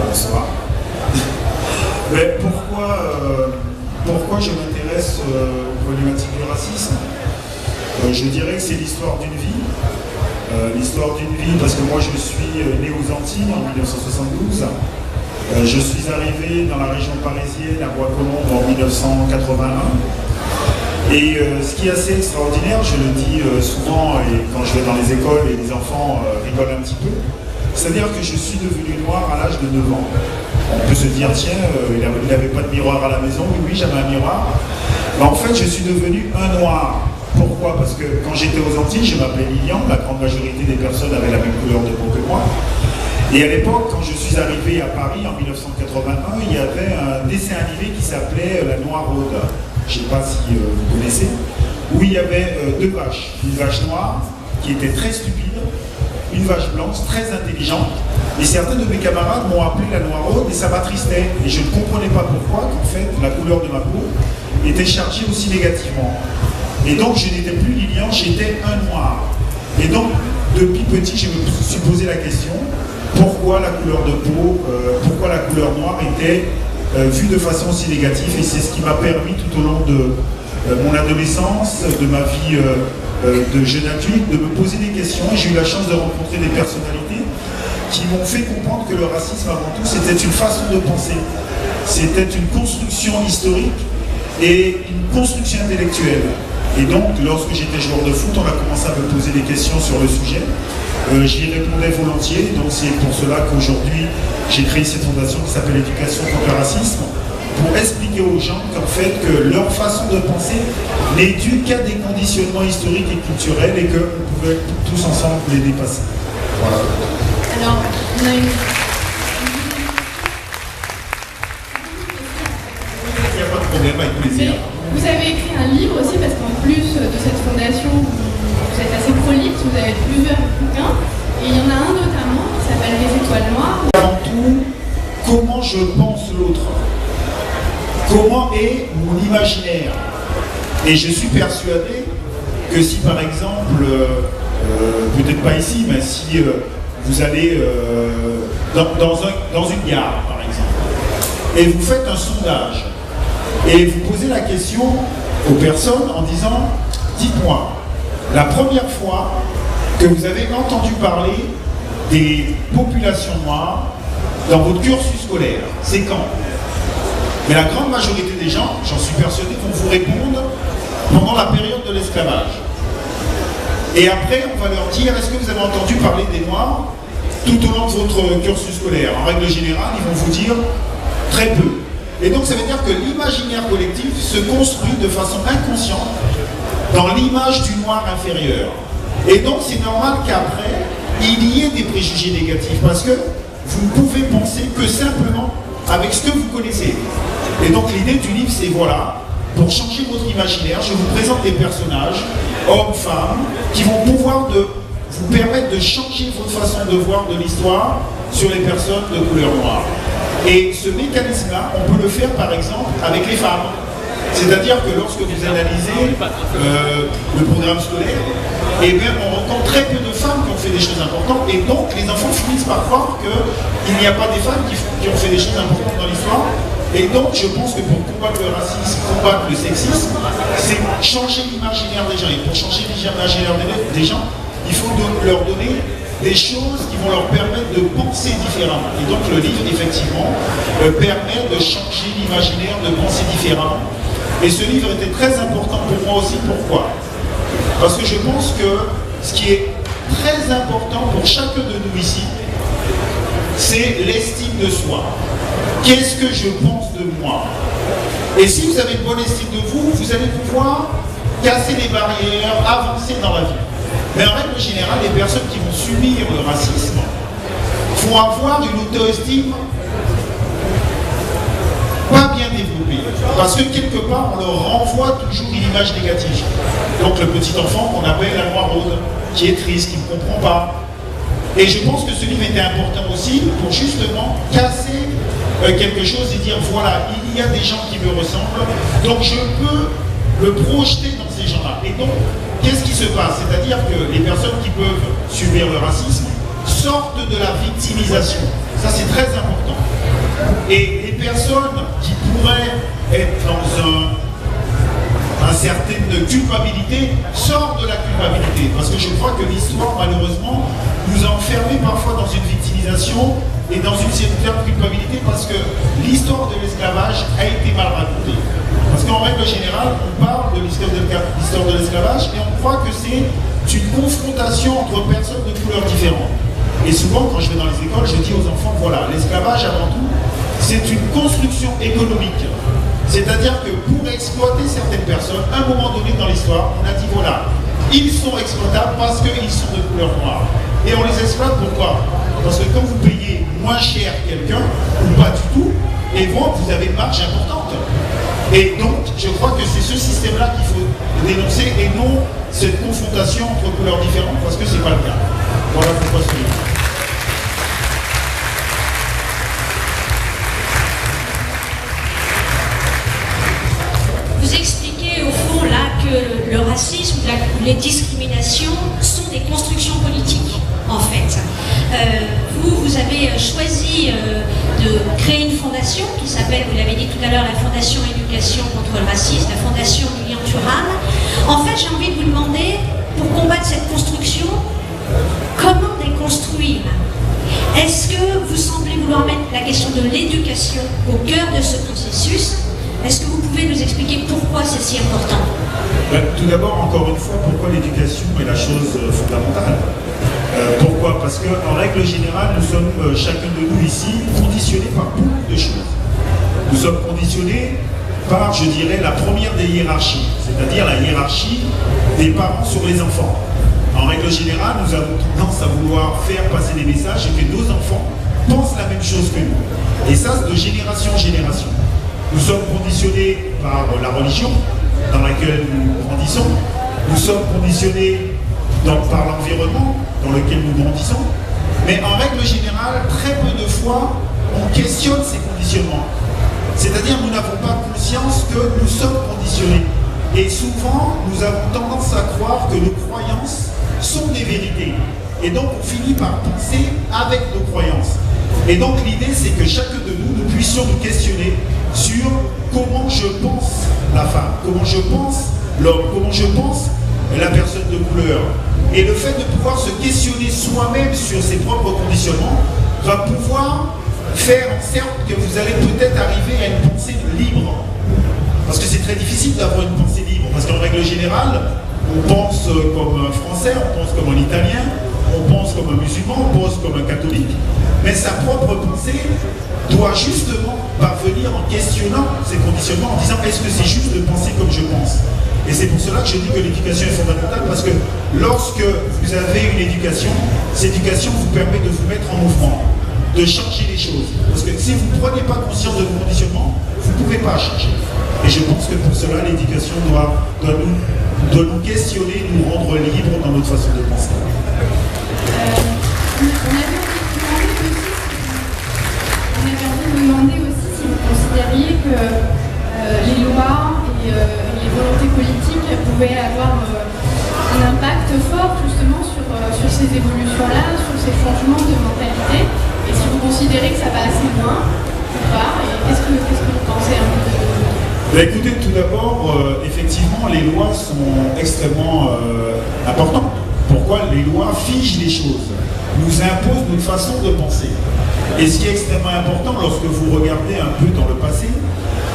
bonsoir. Mais pourquoi je m'intéresse aux problématiques du racisme? Je dirais que c'est l'histoire d'une vie. L'histoire d'une vie, parce que moi je suis né aux Antilles en 1972. Je suis arrivé dans la région parisienne à Bois-Colombes en 1981. Et ce qui est assez extraordinaire, je le dis souvent et quand je vais dans les écoles et les enfants rigolent un petit peu, c'est-à-dire que je suis devenu noir à l'âge de 9 ans. On peut se dire, tiens, il n'avait pas de miroir à la maison. Oui, j'avais un miroir. Mais en fait, je suis devenu un noir. Pourquoi? Parce que quand j'étais aux Antilles, je m'appelais Lilian, la grande majorité des personnes avaient la même couleur de peau que moi. Et à l'époque, quand je suis arrivé à Paris en 1981, il y avait un dessin animé qui s'appelait La Noiraude. Je ne sais pas si vous connaissez, où il y avait deux vaches. Une vache noire qui était très stupide, une vache blanche très intelligente. Et certains de mes camarades m'ont appelé La Noiraude et ça m'attristait. Et je ne comprenais pas pourquoi, qu'en fait, la couleur de ma peau était chargée aussi négativement. Et donc je n'étais plus Lilian, j'étais un noir. Et donc, depuis petit, je me suis posé la question, pourquoi la couleur de peau, pourquoi la couleur noire était vue de façon aussi négative. Et c'est ce qui m'a permis tout au long de mon adolescence, de ma vie de jeune adulte, de me poser des questions. Et j'ai eu la chance de rencontrer des personnalités qui m'ont fait comprendre que le racisme, avant tout, c'était une façon de penser. C'était une construction historique et une construction intellectuelle. Et donc, lorsque j'étais joueur de foot, on a commencé à me poser des questions sur le sujet. J'y répondais volontiers, donc c'est pour cela qu'aujourd'hui, j'ai créé cette fondation qui s'appelle Éducation contre le racisme, pour expliquer aux gens qu'en fait, que leur façon de penser n'est due qu'à des conditionnements historiques et culturels et qu'on pouvait tous ensemble les dépasser. Voilà. Alors, on a une... Il n'y a pas de problème, avec plaisir. Vous avez écrit un livre aussi, parce qu'en plus de cette fondation, vous êtes assez prolixe, vous avez plusieurs bouquins, et il y en a un notamment qui s'appelle Les Étoiles Noires. Avant tout, comment je pense l'autre? Comment est mon imaginaire? Et je suis persuadé que si par exemple, peut-être pas ici, mais si vous allez dans une gare par exemple, et vous faites un sondage, et vous posez la question aux personnes en disant, dites-moi, la première fois que vous avez entendu parler des populations noires dans votre cursus scolaire, c'est quand? Mais la grande majorité des gens, j'en suis persuadé, vont vous répondre pendant la période de l'esclavage. Et après, on va leur dire, est-ce que vous avez entendu parler des Noirs tout au long de votre cursus scolaire? En règle générale, ils vont vous dire très peu. Et donc ça veut dire que l'imaginaire collectif se construit de façon inconsciente dans l'image du noir inférieur. Et donc c'est normal qu'après, il y ait des préjugés négatifs, parce que vous ne pouvez penser que simplement avec ce que vous connaissez. Et donc l'idée du livre, c'est voilà, pour changer votre imaginaire, je vous présente des personnages, hommes, femmes, qui vont pouvoir vous permettre de changer votre façon de voir de l'histoire sur les personnes de couleur noire. Et ce mécanisme-là, on peut le faire par exemple avec les femmes. C'est-à-dire que lorsque vous analysez le programme scolaire, eh bien, on rencontre très peu de femmes qui ont fait des choses importantes, et donc les enfants finissent par croire qu'il n'y a pas des femmes qui ont fait des choses importantes dans l'histoire. Et donc je pense que pour combattre le racisme, combattre le sexisme, c'est changer l'imaginaire des gens. Et pour changer l'imaginaire des gens, il faut leur donner des choses qui vont leur permettre de penser différemment. Et donc le livre, effectivement, permet de changer l'imaginaire, de penser différemment. Et ce livre était très important pour moi aussi. Pourquoi? Parce que je pense que ce qui est très important pour chacun de nous ici, c'est l'estime de soi. Qu'est-ce que je pense de moi? Et si vous avez une bonne estime de vous, vous allez pouvoir casser les barrières, avancer dans la vie. Mais en règle générale, les personnes qui vont subir le racisme vont avoir une auto-estime pas bien développée. Parce que quelque part, on leur renvoie toujours une image négative. Donc le petit enfant qu'on appelle la noiraude, qui est triste, qui ne comprend pas. Et je pense que ce livre était important aussi pour justement casser quelque chose et dire voilà, il y a des gens qui me ressemblent, donc je peux le projeter dans ces gens-là. Et donc, qu'est-ce qui se passe? C'est-à-dire que les personnes qui peuvent subir le racisme sortent de la victimisation. Ça, c'est très important. Et les personnes qui pourraient être dans une certaine culpabilité sortent de la culpabilité. Parce que je crois que l'histoire, malheureusement, nous a enfermés parfois dans une victimisation et dans une certaine culpabilité parce que l'histoire de l'esclavage a été mal racontée. Parce qu'en règle générale, on parle de l'histoire de l'esclavage et on croit que c'est une confrontation entre personnes de couleurs différentes. Et souvent, quand je vais dans les écoles, je dis aux enfants, voilà, l'esclavage avant tout, c'est une construction économique. C'est-à-dire que pour exploiter certaines personnes, à un moment donné dans l'histoire, on a dit, voilà, ils sont exploitables parce qu'ils sont de couleur noire. Et on les exploite pourquoi? Parce que quand vous payez moins cher quelqu'un, ou pas du tout, et vous avez une marge importante. Et donc, je crois que c'est ce système-là qu'il faut dénoncer et non cette confrontation entre couleurs différentes, parce que c'est pas le cas. Voilà pourquoi c'est... Vous expliquez au fond là que le racisme, les discriminations sont des constructions politiques en fait. Vous avez choisi de créer une fondation qui s'appelle, vous l'avez dit tout à l'heure, la Fondation Éducation contre le racisme, la Fondation Lilian Thuram. En fait, j'ai envie de vous demander, pour combattre cette construction, comment déconstruire? Est-ce que vous semblez vouloir mettre la question de l'éducation au cœur de ce processus? Est-ce que vous pouvez nous expliquer pourquoi c'est si important? Tout d'abord, encore une fois, pourquoi l'éducation est la chose fondamentale? Pourquoi? Parce qu'en règle générale, nous sommes, chacun de nous ici, conditionnés par beaucoup de choses. Nous sommes conditionnés par, je dirais, la première des hiérarchies, c'est-à-dire la hiérarchie des parents sur les enfants. En règle générale, nous avons tendance à vouloir faire passer des messages et que nos enfants pensent la même chose que nous. Et ça, de génération en génération. Nous sommes conditionnés par la religion dans laquelle nous grandissons. Nous sommes conditionnés par l'environnement dans lequel nous grandissons. Mais en règle générale, très peu de fois, on questionne ces conditionnements. C'est-à-dire nous n'avons pas conscience que nous sommes conditionnés. Et souvent, nous avons tendance à croire que nos croyances sont des vérités. Et donc, on finit par penser avec nos croyances. Et donc, l'idée, c'est que chacun de nous, nous puissions nous questionner sur comment je pense la femme, comment je pense l'homme, comment je pense la personne de couleur. Et le fait de pouvoir se questionner soi-même sur ses propres conditionnements va pouvoir faire en sorte que vous allez peut-être arriver à une pensée libre. Parce que c'est très difficile d'avoir une pensée libre, parce qu'en règle générale, on pense comme un Français, on pense comme un Italien, on pense comme un musulman, on pense comme un catholique, mais sa propre pensée doit justement parvenir en questionnant ces conditionnements, en disant est-ce que c'est juste de penser comme je pense? Et c'est pour cela que je dis que l'éducation est fondamentale, parce que lorsque vous avez une éducation, cette éducation vous permet de vous mettre en mouvement, de changer les choses. Parce que si vous ne prenez pas conscience de vos conditionnements, vous ne pouvez pas changer. Et je pense que pour cela, l'éducation doit nous questionner, nous rendre libres dans notre façon de penser. On avait envie de vous demander aussi si vous considériez que les lois et les volontés politiques pouvaient avoir un impact fort justement sur ces évolutions-là, sur ces changements de mentalité, et si vous considérez que ça va assez loin ou pas, et qu'est-ce que vous pensez un peu de... Écoutez, tout d'abord, effectivement, les lois sont extrêmement importantes. Pourquoi? Les lois figent les choses, nous imposent une façon de penser. Et ce qui est extrêmement important lorsque vous regardez un peu dans le passé,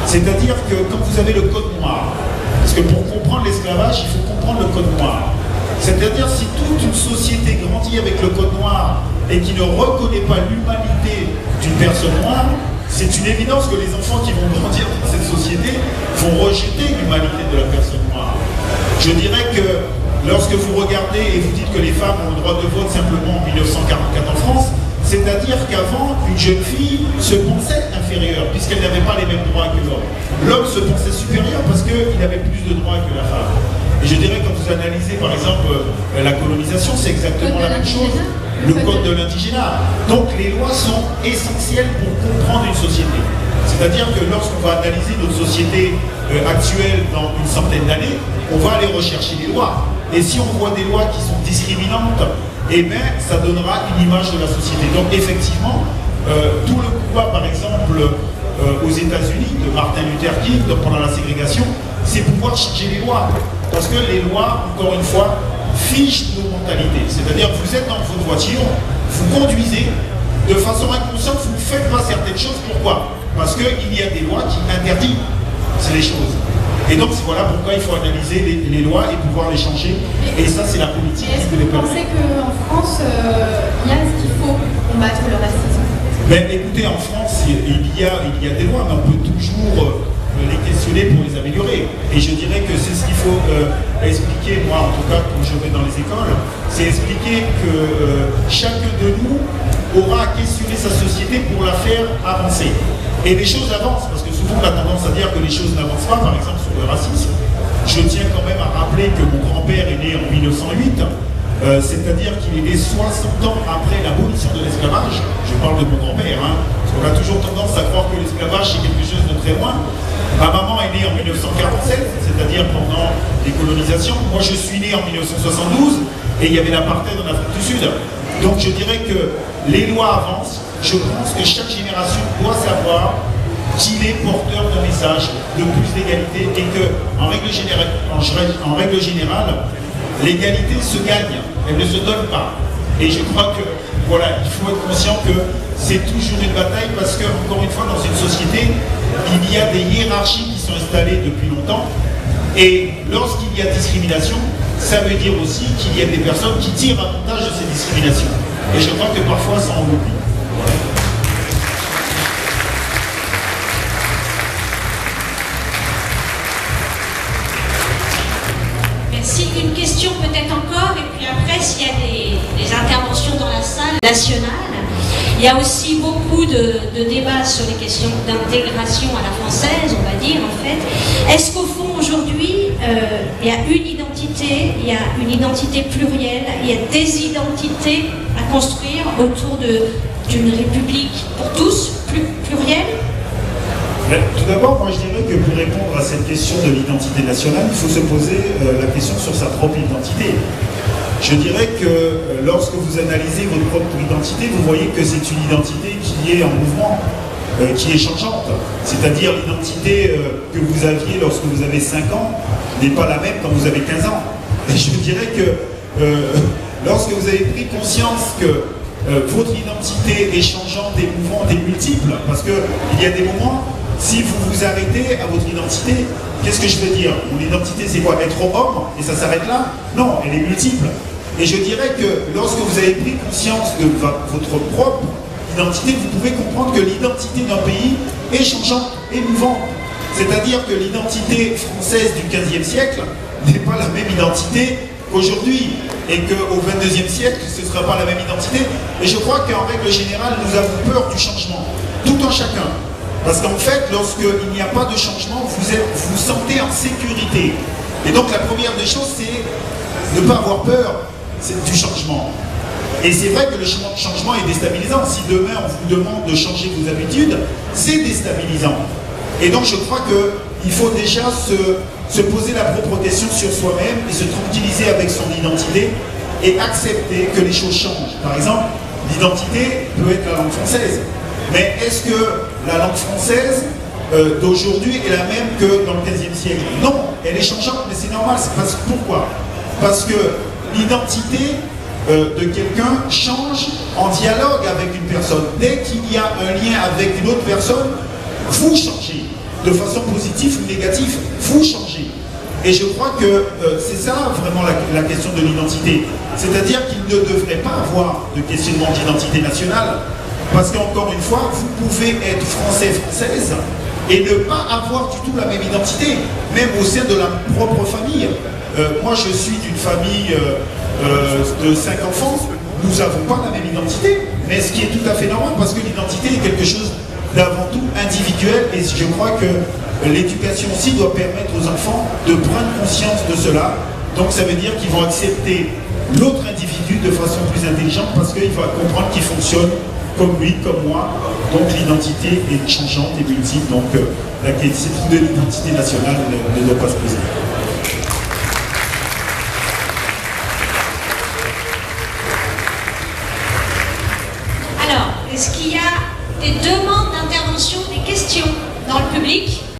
c'est-à-dire que quand vous avez le code noir, parce que pour comprendre l'esclavage, il faut comprendre le code noir. C'est-à-dire si toute une société grandit avec le code noir et qui ne reconnaît pas l'humanité d'une personne noire, c'est une évidence que les enfants qui vont grandir dans cette société vont rejeter l'humanité de la personne noire. Je dirais que lorsque vous regardez et vous dites que les femmes ont le droit de vote simplement en 1944 en France, c'est-à-dire qu'avant, une jeune fille se pensait inférieure, puisqu'elle n'avait pas les mêmes droits que l'homme. L'homme se pensait supérieur parce qu'il avait plus de droits que la femme. Et je dirais, quand vous analysez par exemple la colonisation, c'est exactement la même chose. Le code de l'indigénat. Donc les lois sont essentielles pour comprendre une société. C'est-à-dire que lorsqu'on va analyser notre société actuelle dans une centaine d'années, on va aller rechercher les lois. Et si on voit des lois qui sont discriminantes, eh bien, ça donnera une image de la société. Donc effectivement, tout le combat, par exemple, aux États-Unis, de Martin Luther King pendant la ségrégation, c'est pouvoir changer les lois. Parce que les lois, encore une fois, fichent nos mentalités. C'est-à-dire que vous êtes dans votre voiture, vous conduisez, de façon inconsciente, vous ne faites pas certaines choses. Pourquoi? Parce qu'il y a des lois qui interdisent les choses. Et donc voilà pourquoi il faut analyser les lois et pouvoir les changer. Et ça, c'est la politique qui peut les permettre. Est-ce que vous pensez qu'en France, il y a ce qu'il faut pour combattre le racisme? Ben, écoutez, en France, il y a des lois, mais on peut toujours les questionner pour les améliorer. Et je dirais que c'est ce qu'il faut expliquer, moi en tout cas, quand je vais dans les écoles, c'est expliquer que chacun de nous aura à questionner sa société pour la faire avancer. Et les choses avancent, parce que souvent on a tendance à dire que les choses n'avancent pas, par exemple sur le racisme. Je tiens quand même à rappeler que mon grand-père est né en 1908, c'est-à-dire qu'il est né 60 ans après l'abolition de l'esclavage. Je parle de mon grand-père, parce qu'on a toujours tendance à croire que l'esclavage c'est quelque chose de très loin. Ma maman est née en 1947, c'est-à-dire pendant les colonisations. Moi je suis né en 1972, et il y avait l'apartheid en Afrique du Sud. Donc je dirais que les lois avancent. Je pense que chaque génération doit savoir qu'il est porteur d'un message de plus d'égalité et que, en règle générale, l'égalité se gagne, elle ne se donne pas. Et je crois que, voilà, il faut être conscient que c'est toujours une bataille parce que, encore une fois, dans une société, il y a des hiérarchies qui sont installées depuis longtemps. Et lorsqu'il y a discrimination, ça veut dire aussi qu'il y a des personnes qui tirent avantage de ces discriminations. Et je crois que parfois, ça en oublie. Merci. Une question peut-être encore, et puis après, s'il y a des interventions dans la salle nationale, il y a aussi beaucoup de débats sur les questions d'intégration à la française, on va dire, en fait. Est-ce qu'au fond, aujourd'hui, il y a une identité, il y a une identité plurielle, il y a des identités à construire autour d'une république pour tous, plurielle? Tout d'abord, moi je dirais que pour répondre à cette question de l'identité nationale, il faut se poser la question sur sa propre identité. Je dirais que lorsque vous analysez votre propre identité, vous voyez que c'est une identité qui est en mouvement, qui est changeante. C'est-à-dire l'identité que vous aviez lorsque vous avez 5 ans n'est pas la même quand vous avez 15 ans. Et je dirais que lorsque vous avez pris conscience que votre identité est changeante, est mouvante, est multiple, parce qu'il y a des moments, si vous vous arrêtez à votre identité, qu'est-ce que je veux dire? Mon identité, c'est quoi? Être homme, et ça s'arrête là? Non, elle est multiple. Et je dirais que lorsque vous avez pris conscience de votre propre identité, vous pouvez comprendre que l'identité d'un pays est changeante, est mouvante. C'est-à-dire que l'identité française du XVe siècle n'est pas la même identité qu'aujourd'hui. Et qu'au XXIe siècle, ce ne sera pas la même identité. Et je crois qu'en règle générale, nous avons peur du changement, tout en chacun. Parce qu'en fait, lorsqu'il n'y a pas de changement, vous sentez en sécurité. Et donc la première des choses, c'est ne pas avoir peur du changement. Et c'est vrai que le changement est déstabilisant. Si demain on vous demande de changer vos habitudes, c'est déstabilisant. Et donc je crois qu'il faut déjà se poser la propre question sur soi-même et se tranquilliser avec son identité et accepter que les choses changent. Par exemple, l'identité peut être la langue française. Mais est-ce que la langue française d'aujourd'hui est la même que dans le XVe siècle? Non, elle est changeante, mais c'est normal. Pourquoi? Parce que l'identité de quelqu'un change en dialogue avec une personne. Dès qu'il y a un lien avec une autre personne, vous changez. De façon positive ou négative, vous changez. Et je crois que c'est ça vraiment la question de l'identité. C'est-à-dire qu'il ne devrait pas avoir de questionnement d'identité nationale. Parce qu'encore une fois, vous pouvez être français, française, et ne pas avoir du tout la même identité, même au sein de la propre famille. Moi, je suis d'une famille de 5 enfants, nous n'avons pas la même identité, mais ce qui est tout à fait normal, parce que l'identité est quelque chose d'avant tout individuel, et je crois que l'éducation aussi doit permettre aux enfants de prendre conscience de cela. Donc ça veut dire qu'ils vont accepter l'autre individu de façon plus intelligente, parce qu'il va comprendre qu'il fonctionne comme lui, comme moi. Donc l'identité est changeante et multiple, donc la question de l'identité nationale ne doit pas se poser. Alors, est-ce qu'il y a des demandes d'intervention, des dans le public.